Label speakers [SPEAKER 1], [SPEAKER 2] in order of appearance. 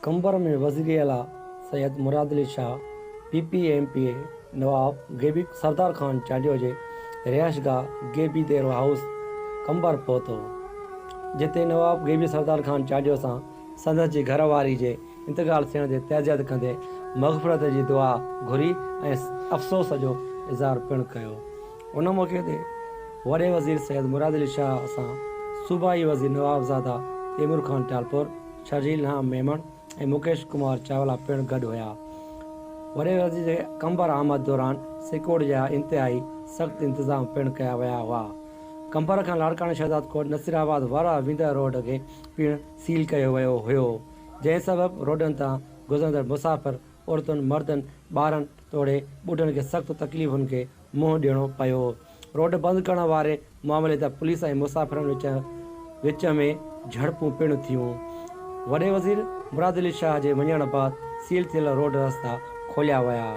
[SPEAKER 1] कंबर में वज़ीर आला सैयद मुराद अली शाह PPMPA नवाब गेबी सरदार खान चांडियो जे रिहाइशगाह गेबी देरो हाउस कंबर पहुतो, जिते नवाब गेबी सरदार खान चांडियो सां संदसि जी घरवारी जे इंतकाल थियण ते तहज़ियत कंदे मग़फ़िरत जी दुआ घुरी ऐं अफ़सोस जो इज़हार पिणु कयो। उन मौक़े ते वॾे वज़ीर सैयद मुराद अली शाह सां सूबाई वज़ीर नवाबज़ादा तैमूर खान टालपुर, शर्जील नाम मेमण ऐं मुकेश कुमार चावला पिणु गॾु हुआ। वॾे वज़ीर जे कंबर आमद दौरान सिक्योरिटी जा इंतिहाई सख़्त इंतज़ाम पिणु कया विया हुआ। कंबर खां लाड़काणे शहजाद कोट नसीराबाद वारा वेंदड़ रोड खे पिणु सील कयो वियो हुयो, जंहिं सबबि रोडनि तां गुज़रंदड़ मुसाफ़िर, औरतुनि, मर्दनि, ॿारनि तोड़े ॿुढनि खे सख़्त तकलीफ़ुनि खे मुंहुं ॾियणो पियो। रोड बंदि करण वारे मामले ते पुलिस ऐं मुसाफ़िरनि विच में झड़पूं पिणु थियूं। वॾे वज़ीर मुराद अली शाह जे वञण बैदि सील थियल रोड रस्ता खोलिया विया।